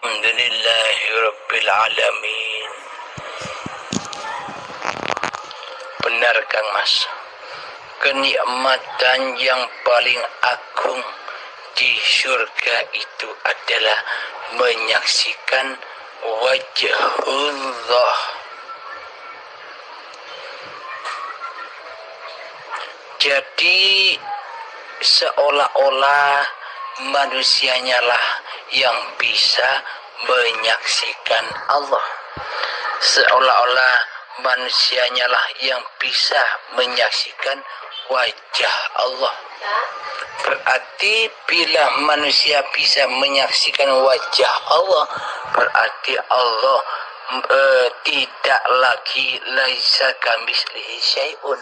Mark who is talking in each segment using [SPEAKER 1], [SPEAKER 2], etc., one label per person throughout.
[SPEAKER 1] Alhamdulillahirrabbilalamin. Benar Kang Mas, kenikmatan yang paling agung di surga itu adalah menyaksikan wajhullah. Jadi seolah-olah manusianya lah yang bisa menyaksikan Allah. Seolah-olah manusianya lah yang bisa menyaksikan wajah Allah. Berarti bila manusia bisa menyaksikan wajah Allah, berarti Allah tidak lagi laisa kamislihi syai'un.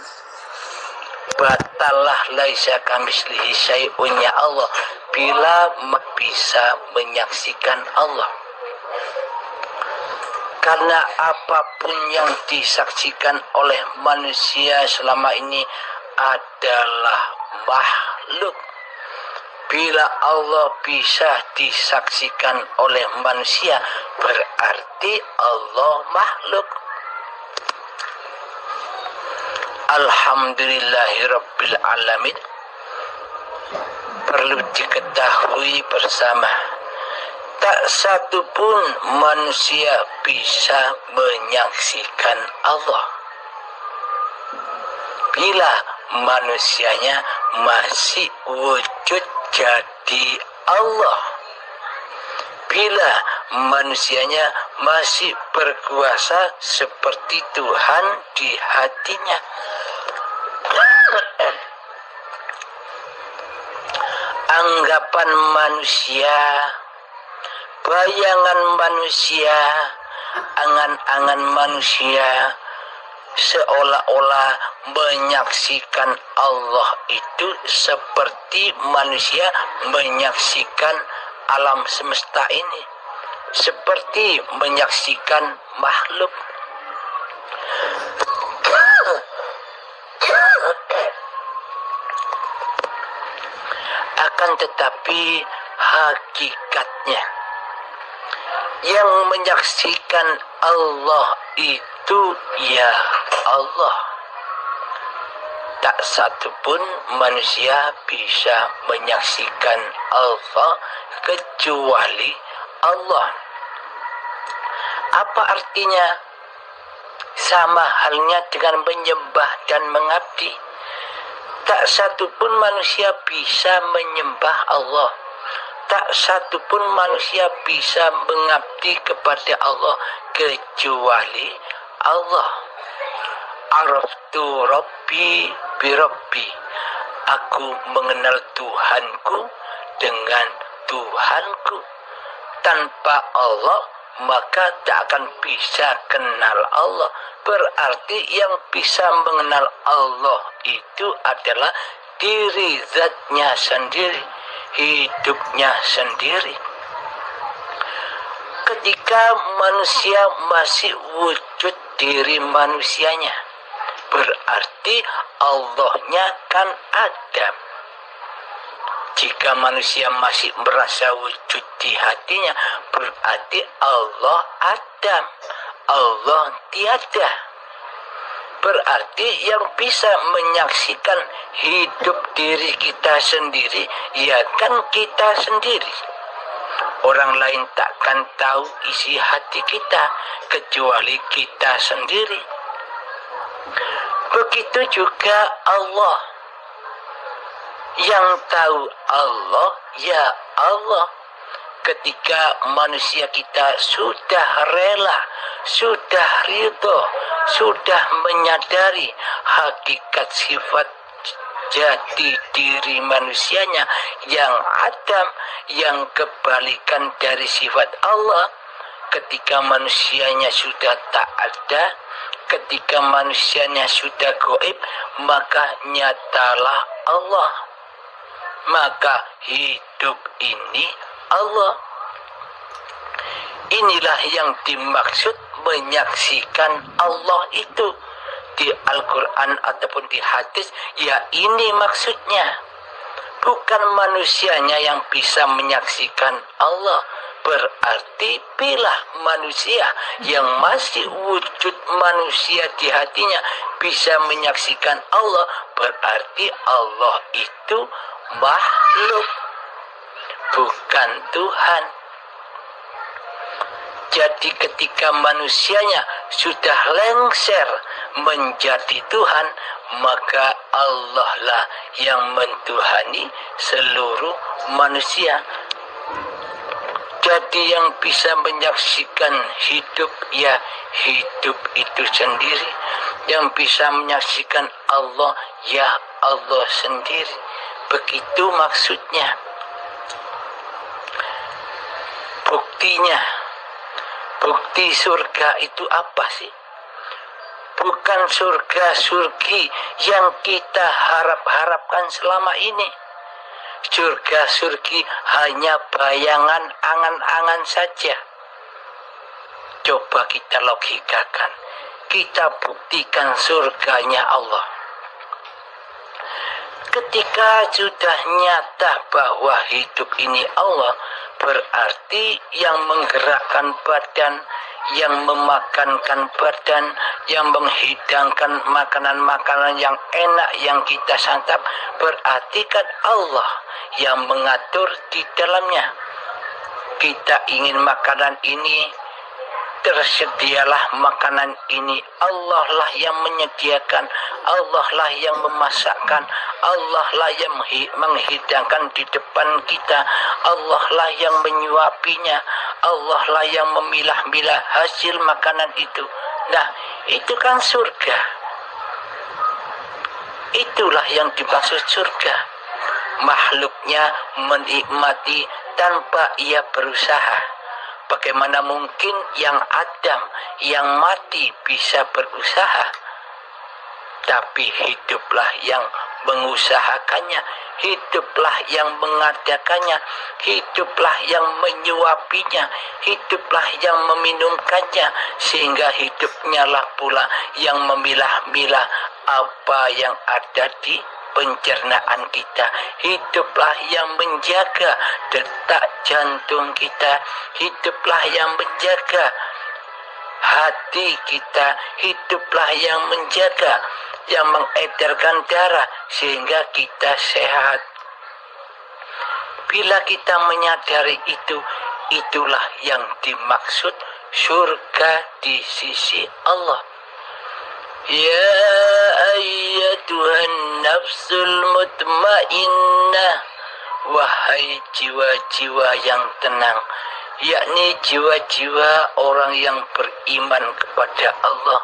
[SPEAKER 1] Batalah laisa kamislihi syai'un ya Allah bila bisa menyaksikan Allah. Karena apapun yang disaksikan oleh manusia selama ini adalah makhluk. Bila Allah bisa disaksikan oleh manusia, berarti Allah makhluk. Alhamdulillahirabbil alamin. Perlu diketahui bersama, tak satu pun manusia bisa menyaksikan Allah bila manusianya masih wujud jadi Allah, bila manusianya masih berkuasa seperti Tuhan di hatinya. Anggapan manusia, bayangan manusia, angan-angan manusia seolah-olah menyaksikan Allah itu seperti manusia menyaksikan alam semesta ini, seperti menyaksikan makhluk. Akan tetapi hakikatnya yang menyaksikan Allah itu ya Allah. Tak satu pun manusia bisa menyaksikan Allah kecuali Allah. Apa artinya? Sama halnya dengan menyembah dan mengabdi. Tak satu pun manusia bisa menyembah Allah. Tak satu pun manusia bisa mengabdi kepada Allah kecuali Allah. Araftu Rabbi birabbi. Aku mengenal Tuhanku dengan Tuhanku. Tanpa Allah maka tak akan bisa kenal Allah. Berarti yang bisa mengenal Allah itu adalah diri zatnya sendiri, hidupnya sendiri. Ketika manusia masih wujud diri manusianya, berarti Allahnya kan ada. Jika manusia masih merasa wujud di hatinya, berarti Allah ada, Allah tiada. Berarti yang bisa menyaksikan hidup diri kita sendiri, ya kan kita sendiri. Orang lain takkan tahu isi hati kita kecuali kita sendiri. Begitu juga Allah. Yang tahu Allah ya Allah. Ketika manusia kita sudah rela, sudah ridho, sudah menyadari hakikat sifat jati diri manusianya yang adam, yang kebalikan dari sifat Allah. Ketika manusianya sudah tak ada, ketika manusianya sudah gaib, maka nyatalah Allah. Maka hidup ini Allah. Inilah yang dimaksud menyaksikan Allah itu di Al-Quran ataupun di hadis. Ya ini maksudnya. Bukan manusianya yang bisa menyaksikan Allah, Berarti bila manusia yang masih wujud manusia di hatinya bisa menyaksikan Allah, berarti Allah itu makhluk, bukan Tuhan. Jadi ketika manusianya sudah lengser menjadi Tuhan, maka Allah lah yang mentuhani seluruh manusia. Jadi yang bisa menyaksikan hidup, ya hidup itu sendiri. Yang bisa menyaksikan Allah, ya Allah sendiri. Begitu maksudnya. Buktinya, bukti surga itu apa sih? Bukan surga-surgi yang kita harap-harapkan selama ini. Surga-surgi hanya bayangan angan-angan saja. Coba kita logikakan. Kita buktikan surganya Allah. Ketika sudah nyata bahwa hidup ini Allah, berarti yang menggerakkan badan, yang memakankan badan, yang menghidangkan makanan-makanan yang enak yang kita santap, berarti kan Allah yang mengatur di dalamnya. Kita ingin makanan ini, tersedialah makanan ini. Allah lah yang menyediakan, Allah lah yang memasakkan, Allah lah yang menghidangkan di depan kita, Allah lah yang menyuapinya, Allah lah yang memilah-milah hasil makanan itu. Nah, itu kan surga. Itulah yang dimaksud surga. Makhluknya menikmati tanpa ia berusaha. Bagaimana mungkin yang Adam, yang mati bisa berusaha? Tapi hiduplah yang mengusahakannya, hiduplah yang mengadakannya, hiduplah yang menyuapinya, hiduplah yang meminumkannya, sehingga hidupnya lah pula yang memilah-milah apa yang ada di pencernaan kita. Hiduplah yang menjaga detak jantung kita, hiduplah yang menjaga hati kita, hiduplah yang menjaga, yang mengedarkan darah sehingga kita sehat. Bila kita menyadari itu, itulah yang dimaksud surga di sisi Allah. Ya ayyatuhan nafsul mutmainnah, wahai jiwa-jiwa yang tenang, yakni jiwa-jiwa orang yang beriman kepada Allah.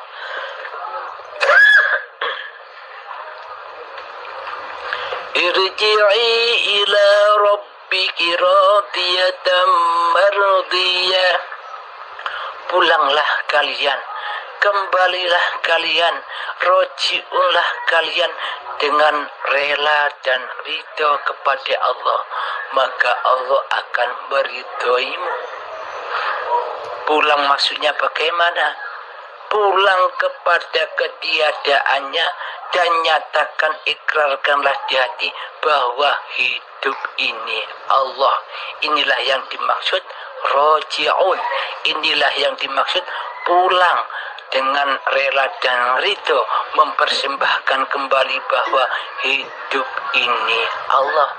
[SPEAKER 1] Irji'i ila rabbiki radiyatan mardiyah. Pulanglah kalian, kembalilah kalian, roji'unlah kalian dengan rela dan ridho kepada Allah, maka Allah akan meridhoimu. Pulang maksudnya bagaimana? Pulang kepada ketiadaannya dan nyatakan, ikrarkanlah di hati bahwa hidup ini Allah. Inilah yang dimaksud roji'un. Inilah yang dimaksud pulang dengan rela dan ridho, mempersembahkan kembali bahwa hidup ini Allah.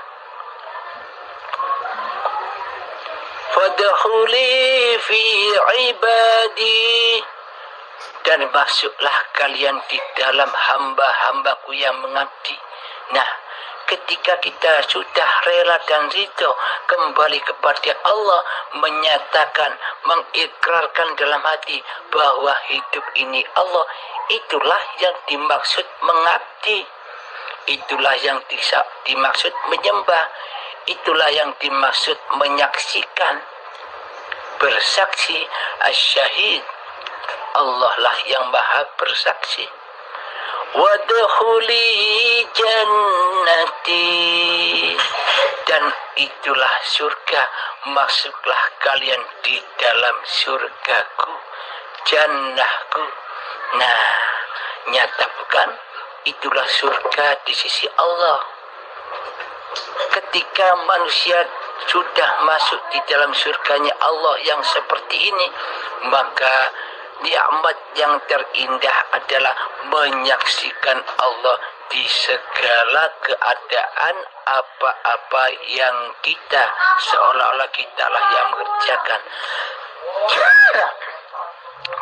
[SPEAKER 1] Fadkhuli fi ibadi, dan masuklah kalian di dalam hamba-hambaku yang mengabdi. Nah, ketika kita sudah rela dan ridho kembali kepada Allah, menyatakan, mengikrarkan dalam hati bahwa hidup ini Allah, itulah yang dimaksud mengabdi. Itulah yang dimaksud menyembah. Itulah yang dimaksud menyaksikan. Bersaksi, asyahid. Allah lah yang maha bersaksi. Wadkhuli jannati, dan itulah surga, masuklah kalian di dalam surgaku, jannahku. Nah, nyata bukan? Itulah surga di sisi Allah. Ketika manusia sudah masuk di dalam surganya Allah yang seperti ini, maka nikmat yang terindah adalah menyaksikan Allah di segala keadaan, apa-apa yang kita seolah-olah kitalah yang mengerjakan.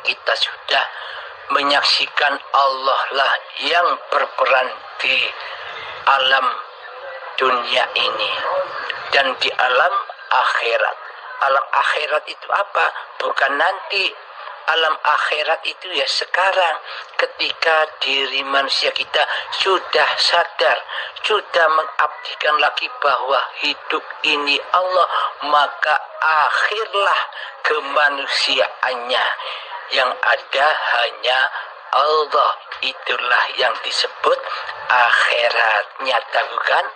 [SPEAKER 1] Kita sudah menyaksikan Allah lah yang berperan di alam dunia ini dan di alam akhirat. Alam akhirat itu apa? Bukan nanti. Alam akhirat itu ya sekarang, ketika diri manusia kita sudah sadar, sudah mengabdikan lagi bahwa hidup ini Allah, maka akhirlah kemanusiaannya. Yang ada hanya Allah, itulah yang disebut akhiratnya, tahu kan?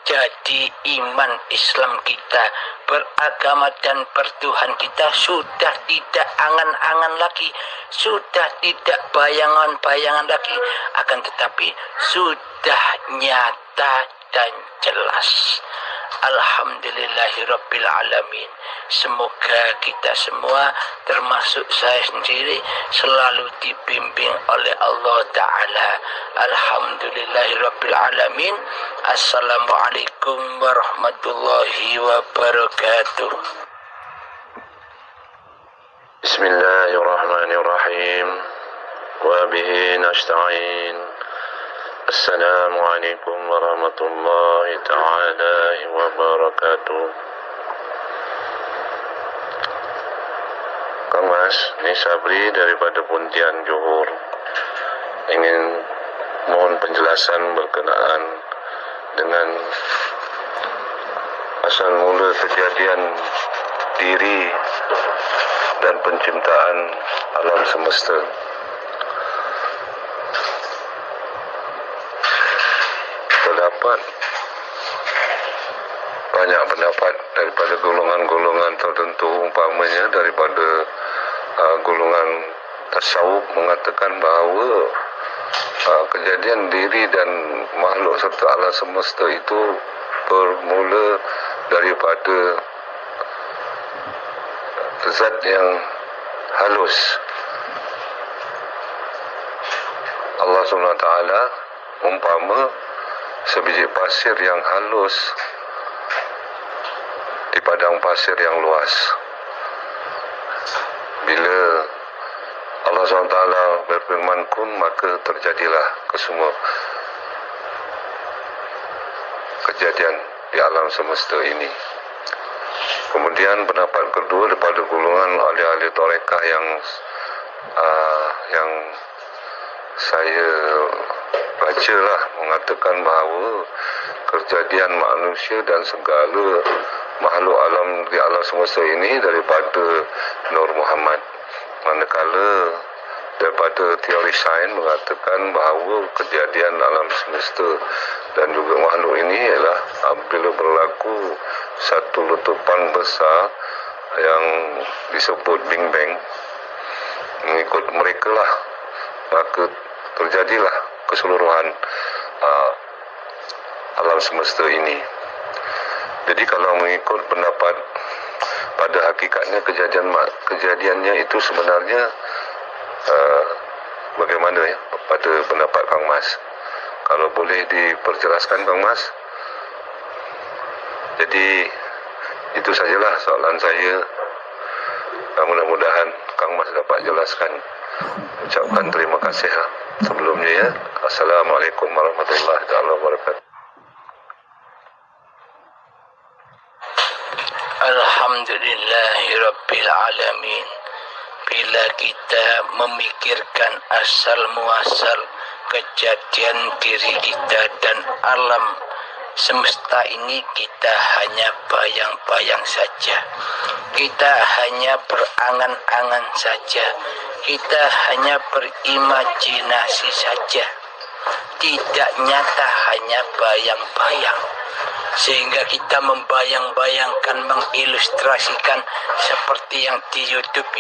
[SPEAKER 1] Jadi iman Islam kita, beragama dan bertuhan kita sudah tidak angan-angan lagi, sudah tidak bayangan-bayangan lagi, akan tetapi sudah nyata dan jelas. Alhamdulillahirabbil alamin. Semoga kita semua termasuk saya sendiri selalu dibimbing oleh Allah Ta'ala. Alhamdulillahirabbil alamin. Assalamualaikum warahmatullahi wabarakatuh.
[SPEAKER 2] Bismillahirrahmanirrahim. Wa bihi nasta'in. Assalamualaikum warahmatullahi ta'ala wabarakatuh. Kang Mas, ini Sabri daripada Pontian Johor. Ingin mohon penjelasan berkenaan dengan asal mula kejadian diri dan penciptaan alam semesta. Banyak pendapat daripada golongan-golongan tertentu, umpamanya daripada golongan tasawuf mengatakan bahawa kejadian diri dan makhluk serta alam semesta itu bermula daripada zat yang halus. Allah SWT umpama sebiji pasir yang halus di padang pasir yang luas. Bila Allah SWT berfirman kun, maka terjadilah kesemua kejadian di alam semesta ini. Kemudian pendapat kedua daripada golongan ahli-ahli tarekah yang saya bacalah mengatakan bahawa kejadian manusia dan segala makhluk alam di alam semesta ini daripada Nur Muhammad. Manakala daripada teori sains mengatakan bahawa kejadian alam semesta dan juga makhluk ini ialah apabila berlaku satu letupan besar yang disebut Big Bang. Mengikut mereka lah, maka terjadilah keseluruhan alam semesta ini. Jadi kalau mengikut pendapat, pada hakikatnya kejadiannya itu sebenarnya bagaimana ya pada pendapat Kang Mas? Kalau boleh diperjelaskan Kang Mas. Jadi itu sajalah soalan saya. Mudah-mudahan Kang Mas dapat jelaskan. Ucapkan terima kasih sebelumnya ya. Assalamualaikum warahmatullahi wabarakatuh.
[SPEAKER 1] Alhamdulillahirabbil alamin. Bila kita memikirkan asal muasal kejadian diri kita dan alam semesta ini, kita hanya bayang-bayang saja. Kita hanya berangan-angan saja. Kita hanya berimajinasi saja. Tidak nyata, hanya bayang-bayang. Sehingga kita membayang-bayangkan, mengilustrasikan seperti yang di YouTube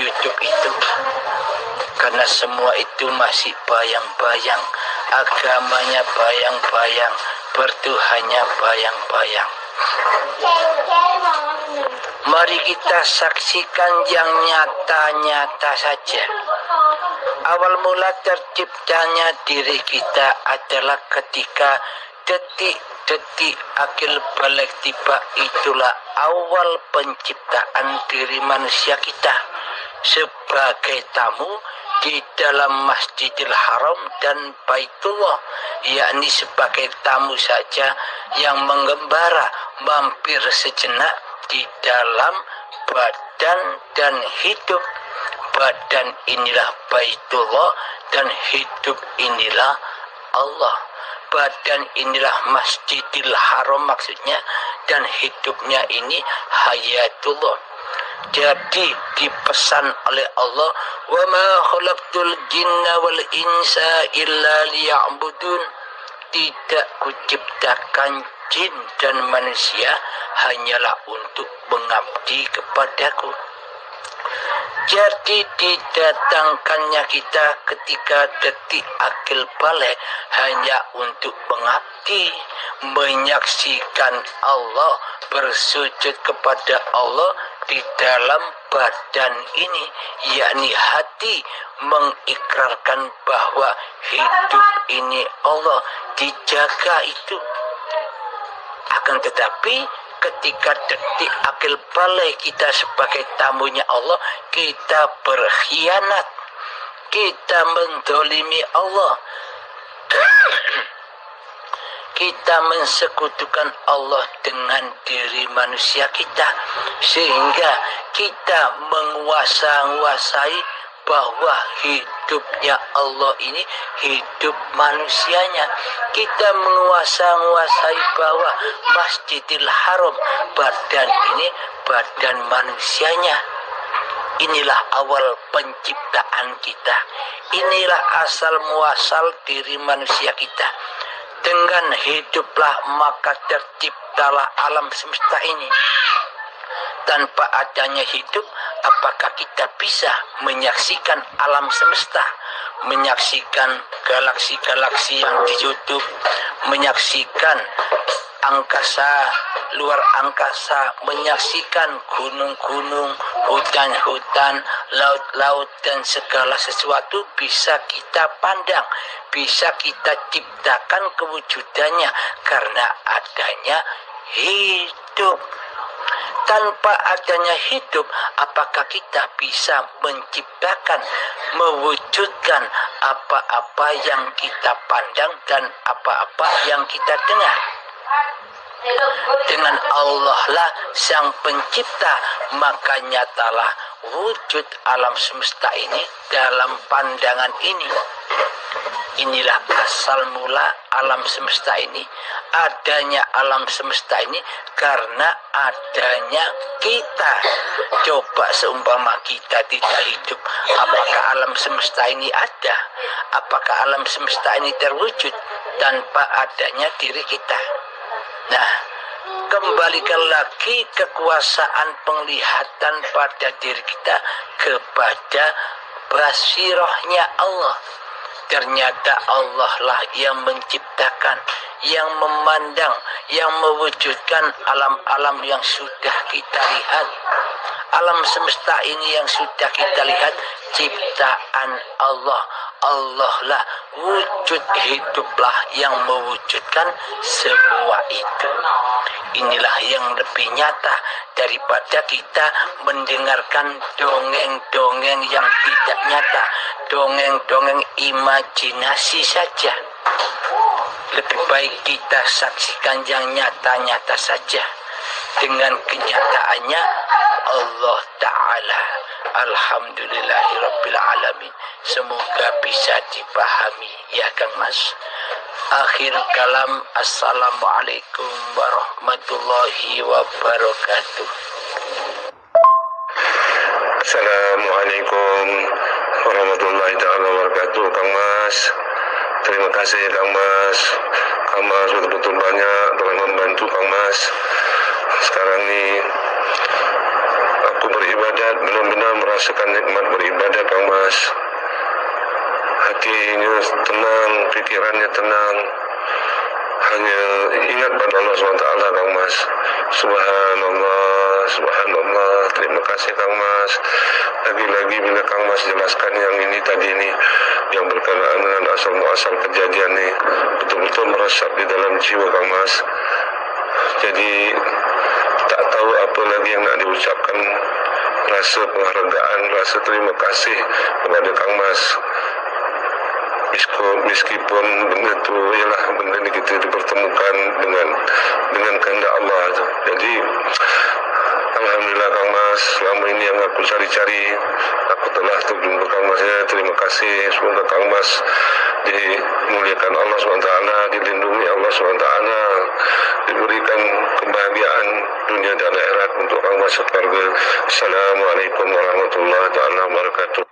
[SPEAKER 1] itu. Karena semua itu masih bayang-bayang. Agamanya bayang-bayang, bertuhannya bayang-bayang. Mari kita saksikan yang nyata-nyata saja. Awal mula terciptanya diri kita adalah ketika detik-detik akil balik tiba. Itulah awal penciptaan diri manusia kita sebagai tamu di dalam Masjidil Haram dan Baitullah, yakni sebagai tamu saja yang mengembara mampir sejenak di dalam badan dan hidup. Badan inilah Baitullah dan hidup inilah Allah. Badan inilah Masjidil Haram maksudnya, dan hidupnya ini hayatullah. Jadi dipesan oleh Allah, wa ma khalaqtul jinna wal insa illa liya'budun. Tidak kuciptakan jin dan manusia hanyalah untuk mengabdi kepadaku. Jadi didatangkannya kita ketika detik akil balik hanya untuk mengabdi, menyaksikan Allah, bersujud kepada Allah di dalam badan ini, yakni hati mengikrarkan bahwa hidup ini Allah, dijaga itu. Akan tetapi ketika detik akil balik kita sebagai tamunya Allah, kita berkhianat, kita mendolimi Allah, kita mensekutukan Allah dengan diri manusia kita, sehingga kita menguasai bahwa hidupnya Allah ini hidup manusianya. Kita menguasai bahwa Masjidil Haram, badan ini badan manusianya. Inilah awal penciptaan kita. Inilah asal muasal diri manusia kita. Dengan hiduplah maka terciptalah alam semesta ini. Tanpa adanya hidup, apakah kita bisa menyaksikan alam semesta, menyaksikan galaksi-galaksi yang di YouTube, menyaksikan angkasa, luar angkasa, menyaksikan gunung-gunung, hutan-hutan, laut-laut, dan segala sesuatu bisa kita pandang, bisa kita ciptakan kewujudannya karena adanya hidup. Tanpa adanya hidup, apakah kita bisa menciptakan, mewujudkan apa-apa yang kita pandang dan apa-apa yang kita dengar? Dengan Allah lah sang pencipta, maka nyatalah wujud alam semesta ini dalam pandangan ini. Inilah asal mula alam semesta ini. Adanya alam semesta ini karena adanya kita. Coba seumpama kita tidak hidup, apakah alam semesta ini ada? Apakah alam semesta ini terwujud tanpa adanya diri kita? Nah, kembalikan lagi kekuasaan penglihatan pada diri kita kepada basirahnya Allah. Ternyata Allah lah yang menciptakan, yang memandang, yang mewujudkan alam-alam yang sudah kita lihat. Alam semesta ini yang sudah kita lihat ciptaan Allah. Allah lah wujud hiduplah yang mewujudkan semua itu. Inilah yang lebih nyata daripada kita mendengarkan dongeng-dongeng yang tidak nyata, dongeng-dongeng imajinasi saja. Lebih baik kita saksikan yang nyata-nyata saja. Dengan kenyataannya Allah Ta'ala. Alhamdulillahirabbil alamin. Semoga bisa dipahami ya Kang Mas. Akhir kalam, assalamualaikum warahmatullahi wabarakatuh.
[SPEAKER 2] Assalamualaikum warahmatullahi taala wabarakatuh, Kang Mas. Terima kasih Kang Mas. Kang Mas betul-betul banyak telah membantu Kang Mas. Sekarang ini aku beribadat, benar-benar merasakan nikmat beribadat Kang Mas. Hatinya tenang, pikirannya tenang, hanya ingat pada Allah SWT, Kang Mas. Subhanallah, subhanallah. Terima kasih Kang Mas. Lagi-lagi bila Kang Mas jelaskan yang ini tadi nih, yang berkenaan dengan asal-muasal kejadian nih, betul-betul meresap di dalam jiwa Kang Mas. Jadi tak tahu apa lagi yang nak diucapkan. Rasa penghargaan, rasa terima kasih kepada Kang Mas. Meskipun benda itu ialah benda ini kita dipertemukan dengan kehendak Allah itu. Jadi alhamdulillah Kang Mas, selama ini yang aku cari-cari, aku telah terjumpa Kang Mas. Ya, terima kasih. Semoga Kang Mas dimuliakan Allah SWT, dilindungi Allah SWT, diberikan kebahagiaan dunia dan akhirat untuk Kang Mas sekeluarga. Assalamualaikum warahmatullahi wabarakatuh.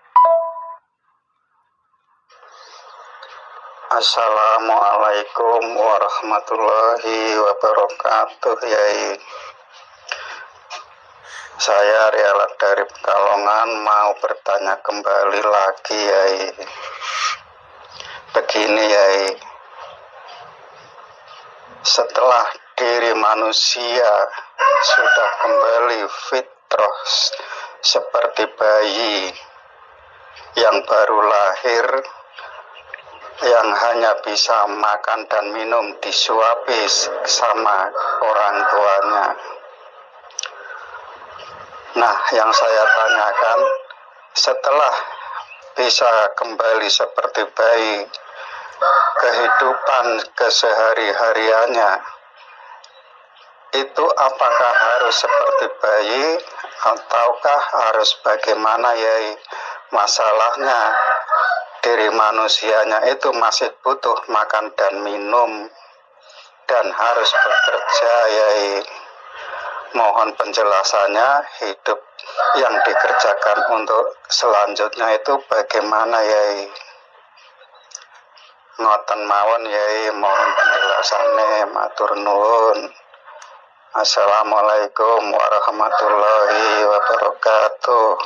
[SPEAKER 3] Assalamualaikum warahmatullahi wabarakatuh, Yai. Saya Rialat dari Pekalongan mau bertanya kembali lagi, Yai. Begini, Yai. Setelah diri manusia sudah kembali fitrah seperti bayi yang baru lahir, yang hanya bisa makan dan minum disuapi sama orang tuanya. Nah, yang saya tanyakan, setelah bisa kembali seperti bayi, kehidupan kesehari-hariannya itu apakah harus seperti bayi ataukah harus bagaimana, Yai? Masalahnya diri manusianya itu masih butuh makan dan minum dan harus bekerja, Yai. Mohon penjelasannya, hidup yang dikerjakan untuk selanjutnya itu bagaimana, Yai? Ngoten mawon, Yai, mohon penjelasannya, matur nuwun. Assalamualaikum warahmatullahi wabarakatuh.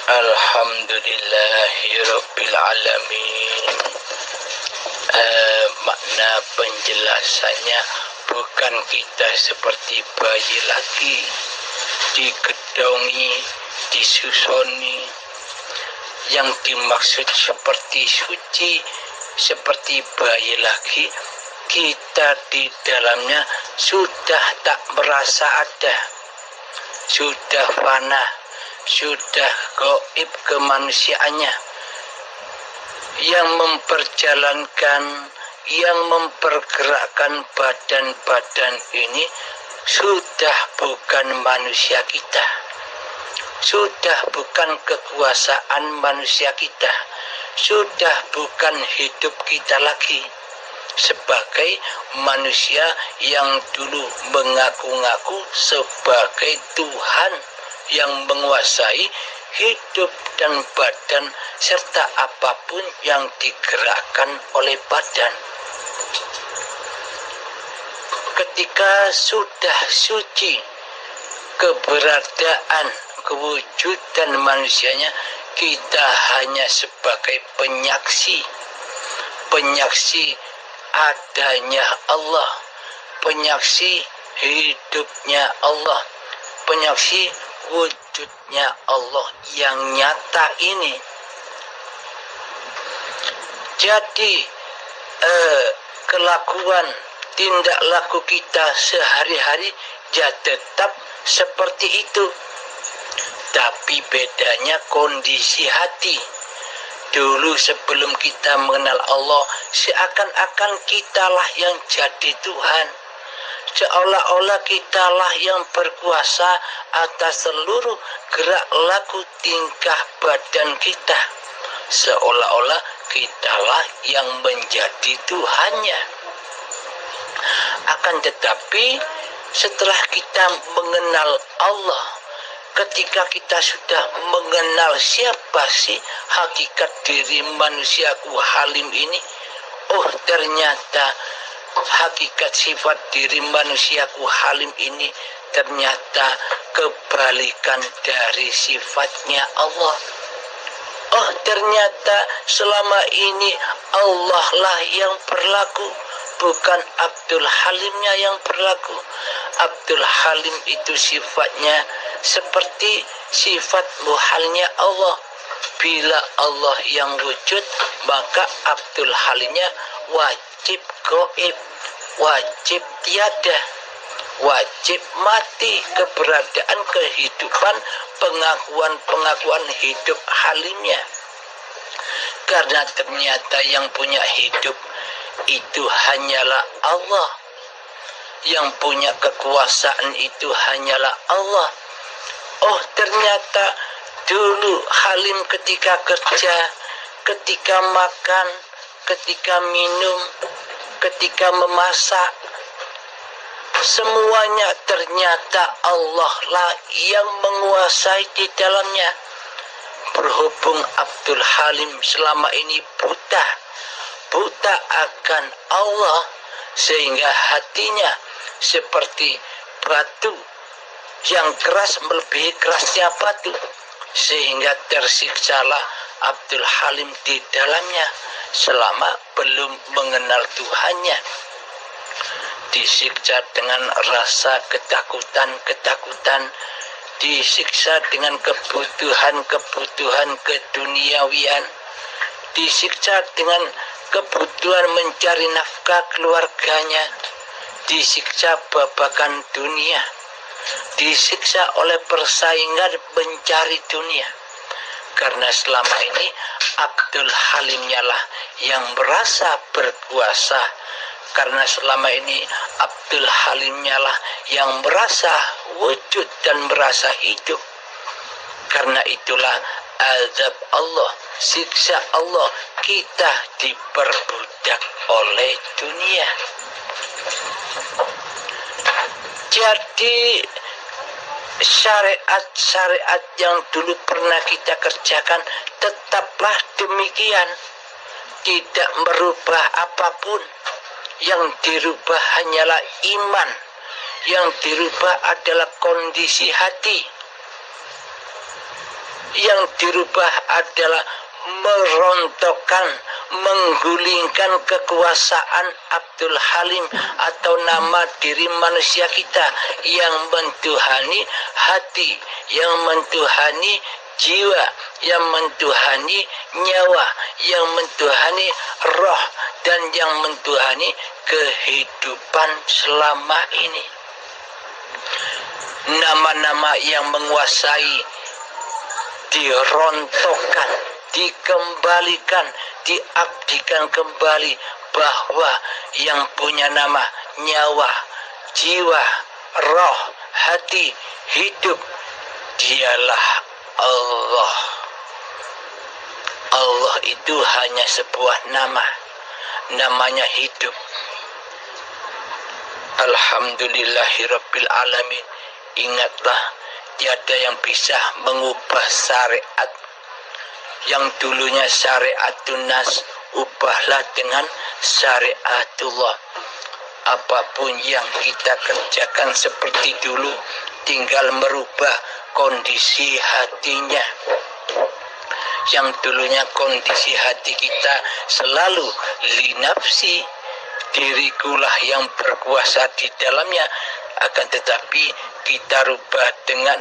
[SPEAKER 1] Alhamdulillahirabbil alamin. Makna penjelasannya, bukan kita seperti bayi lagi digedongi, disusoni. Yang dimaksud seperti suci, seperti bayi lagi, kita di dalamnya sudah tak merasa ada, sudah fana, sudah gaib kemanusiaannya. Yang memperjalankan, yang mempergerakkan badan-badan ini sudah bukan manusia kita, sudah bukan kekuasaan manusia kita, sudah bukan hidup kita lagi sebagai manusia yang dulu mengaku-ngaku sebagai Tuhan yang menguasai hidup dan badan serta apapun yang digerakkan oleh badan. Ketika sudah suci keberadaan, kewujudan manusianya, kita hanya sebagai penyaksi adanya Allah, penyaksi hidupnya Allah, penyaksi wujudnya Allah yang nyata ini. Jadi kelakuan, tindak laku kita sehari-hari ya tetap seperti itu, tapi bedanya kondisi hati. Dulu sebelum kita mengenal Allah, seakan-akan kitalah yang jadi Tuhan, seolah-olah kitalah yang berkuasa atas seluruh gerak laku tingkah badan kita, seolah-olah kitalah yang menjadi Tuhannya. Akan tetapi setelah kita mengenal Allah, ketika kita sudah mengenal siapa sih hakikat diri manusiaku halim ini, oh ternyata hakikat sifat diri manusiaku halim ini ternyata kebalikan dari sifatnya Allah. Oh, ternyata selama ini Allah lah yang berlaku, bukan Abdul Halimnya yang berlaku. Abdul Halim itu sifatnya seperti sifat muhalnya Allah. Bila Allah yang wujud, maka Abdul Halimnya wajib gaib, wajib tiada, wajib mati. Keberadaan kehidupan, pengakuan hidup Halimnya. Karena ternyata yang punya hidup itu hanyalah Allah, yang punya kekuasaan itu hanyalah Allah. Oh, ternyata dulu Halim ketika kerja, ketika makan, ketika minum, ketika memasak, semuanya ternyata Allah lah yang menguasai di dalamnya. Berhubung Abdul Halim selama ini buta akan Allah, sehingga hatinya seperti batu yang keras melebihi kerasnya batu, sehingga tersiksalah Abdul Halim di dalamnya selama belum mengenal Tuhannya. Disiksa dengan rasa ketakutan, disiksa dengan kebutuhan keduniawian, disiksa dengan kebutuhan mencari nafkah keluarganya, disiksa babakan dunia, disiksa oleh persaingan mencari dunia. Karena selama ini Abdul Halimnya lah yang merasa berkuasa, karena selama ini Abdul Halimnya lah yang merasa wujud dan merasa hidup. Karena itulah azab Allah, siksa Allah, kita diperbudak oleh dunia. Jadi syariat yang dulu pernah kita kerjakan tetaplah demikian, tidak merubah apapun. Yang dirubah hanyalah iman, yang dirubah adalah kondisi hati, yang dirubah adalah merontokkan, menggulingkan kekuasaan Abdul Halim atau nama diri manusia kita yang mentuhani hati, yang mentuhani jiwa, yang mentuhani nyawa, yang mentuhani roh, dan yang mentuhani kehidupan selama ini. Nama-nama yang menguasai dirontokkan, dikembalikan, diabdikan kembali, bahwa yang punya nama nyawa, jiwa, roh, hati, hidup, dialah Allah. Allah itu hanya sebuah nama, namanya hidup. Alhamdulillahirabbil alamin. Ingatlah, tiada yang bisa mengubah syariat. Yang dulunya syariatun nas, ubahlah dengan syariatullah. Apapun yang kita kerjakan seperti dulu, tinggal merubah kondisi hatinya. Yang dulunya kondisi hati kita selalu linafsi, dirikulah yang berkuasa di dalamnya, akan tetapi kita rubah dengan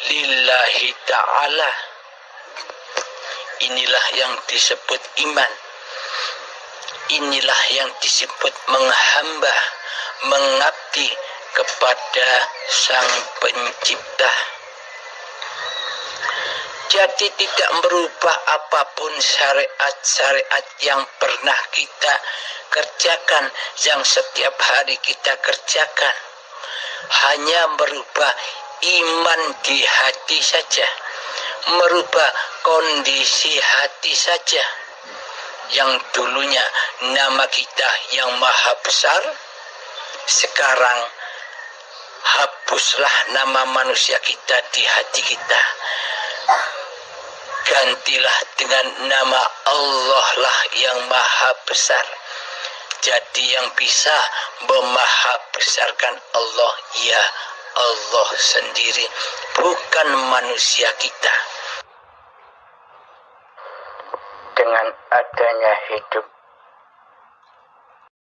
[SPEAKER 1] lillahi ta'ala. Inilah yang disebut iman, inilah yang disebut menghamba, mengabdi kepada Sang Pencipta. Jadi tidak merubah apapun syariat-syariat yang pernah kita kerjakan, yang setiap hari kita kerjakan. Hanya merubah iman di hati saja, merubah kondisi hati saja. Yang dulunya nama kita yang maha besar, sekarang hapuslah nama manusia kita di hati kita. Gantilah dengan nama Allah lah yang maha besar. Jadi yang bisa memaha besarkan Allah, ya Allah sendiri, bukan manusia kita.
[SPEAKER 4] Dengan adanya hidup